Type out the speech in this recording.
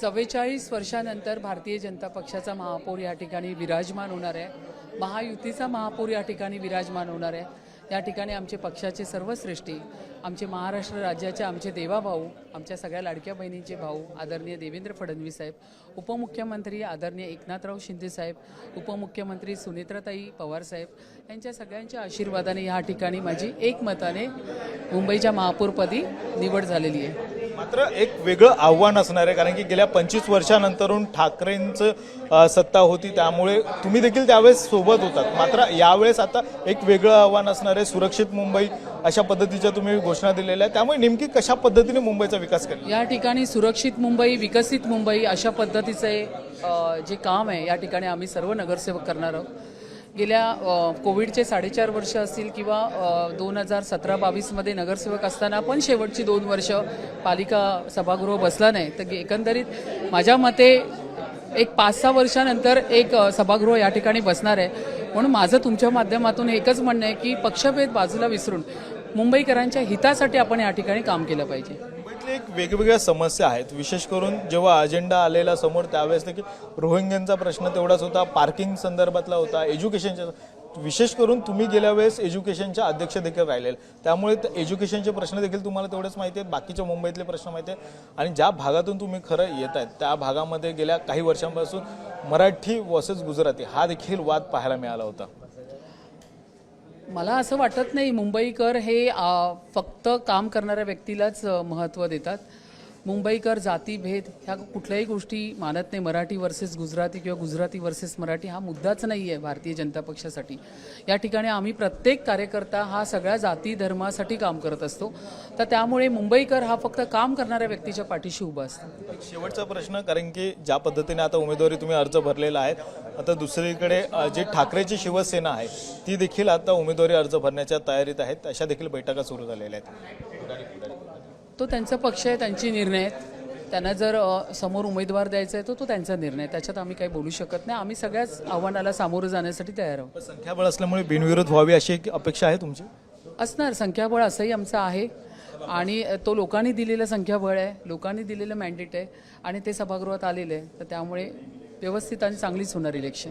44 वर्षानंतर भारतीय जनता पक्षाचा महापौर या ठिकाणी विराजमान होणार आहे. महायुतीचा महापौर या ठिकाणी विराजमान होणार आहे. या ठिकाणी आमचे पक्षाचे सर्व श्रेष्ठी, आमचे महाराष्ट्र राज्याचे आमचे देवाभाऊ, आमच्या सगळ्या लाडक्या बहिणींचे भाऊ आदरणीय देवेंद्र फडणवीस साहेब, उपमुख्यमंत्री आदरणीय एकनाथराव शिंदे साहेब, उपमुख्यमंत्री सुनेत्राताई पवार साहेब यांच्या सगळ्यांच्या आशीर्वादाने या ठिकाणी माझी एकमताने मुंबईच्या महापौरपदी निवड झालेली आहे. मात्र एक वेगळं आव्हान असणार आहे, कारण की गेल्या 25 वर्षानंतरून ठाकरेंचं सत्ता होती, त्यामुळे तुम्ही देखील त्यावेळेस सोबत होतात. मात्र यावेळेस आता एक वेगळं आव्हान असणार आहे. सुरक्षित मुंबई अशा पद्धतीच्या तुम्ही घोषणा दिलेल्या आहे, त्यामुळे नेमकी कशा पद्धतीने मुंबईचा विकास करेल? या ठिकाणी सुरक्षित मुंबई, विकसित मुंबई अशा पद्धतीचे जे काम आहे या ठिकाणी आम्ही सर्व नगरसेवक करणार आहोत. गेल्या कोविडचे 4.5 वर्ष असतील किंवा 2017-22मध्ये नगरसेवक असताना पण शेवटची 2 वर्ष पालिका सभागृह बसला नाही, तर एकंदरीत माझ्या मते एक 5-6 वर्षानंतर एक सभागृह या ठिकाणी बसणार आहे. म्हणून माझं तुमच्या माध्यमातून एकच म्हणणं आहे की पक्षभेद बाजूला विसरून मुंबईकरांच्या हितासाठी आपण या ठिकाणी काम केलं पाहिजे. एक वेगवेगळ्या समस्या आहेत, विशेष करून जेव्हा अजेंडा आलेला समोर त्यावेळेस की रोहिंग्यांचा प्रश्न तेवढाच होता, पार्किंग संदर्भातला होता, एज्युकेशनच्या, विशेष करून तुम्ही गेल्या वेळेस एज्युकेशनच्या अध्यक्ष देखील राहिलेले, त्यामुळे एज्युकेशनचे प्रश्न देखील तुम्हाला तेवढेच माहिती आहेत, बाकीच्या मुंबईतले प्रश्न माहिती आहेत. आणि ज्या भागातून तुम्ही खरं येत आहेत त्या भागामध्ये गेल्या काही वर्षांपासून मराठी वर्सेस गुजराती हा देखील वाद पाहायला मिळाला होता. मला असं वाटत नाही मुंबईकर हे फक्त काम करणाऱ्या व्यक्तीलाच महत्त्व देतात. मुंबईकर जातीभेद ह्या कुठल्याही गोष्टी मानत नाही. मराठी वर्सेस गुजराती किंवा गुजराती वर्सेस मराठी हा मुद्दाच नाही आहे भारतीय जनता पक्षासाठी. या ठिकाणी आम्ही प्रत्येक कार्यकर्ता हा सगळ्या जाती धर्मासाठी काम करत असतो, तर त्यामुळे मुंबईकर हा फक्त काम करणाऱ्या व्यक्तीच्या पाठीशी उभा असतो. शेवटचा प्रश्न, कारण की ज्या पद्धतीने आता उमेदवारी तुम्ही अर्ज भरलेला आहे, आता दुसरीकडे जे ठाकरेची शिवसेना आहे ती देखील आता उमेदवारी अर्ज भरण्याच्या तयारीत आहेत, अशा देखील बैठका सुरू झालेल्या आहेत. तो त्यांचा पक्ष आहे, त्यांची निर्णय आहेत. त्यांना जर समोर उमेदवार द्यायचा आहे तो त्यांचा निर्णय, त्याच्यात आम्ही काही बोलू शकत नाही. आम्ही सगळ्याच आव्हानाला सामोरं जाण्यासाठी तयार आहोत. संख्याबळ असल्यामुळे बिनविरोध व्हावी अशी एक अपेक्षा आहे तुमची? असणार, संख्याबळ असंही आमचं आहे आणि तो लोकांनी दिलेलं संख्याबळ आहे, लोकांनी दिलेलं मॅन्डेट आहे आणि ते सभागृहात आलेलं आहे, तर त्यामुळे व्यवस्थित आणि चांगलीच होणार इलेक्शन.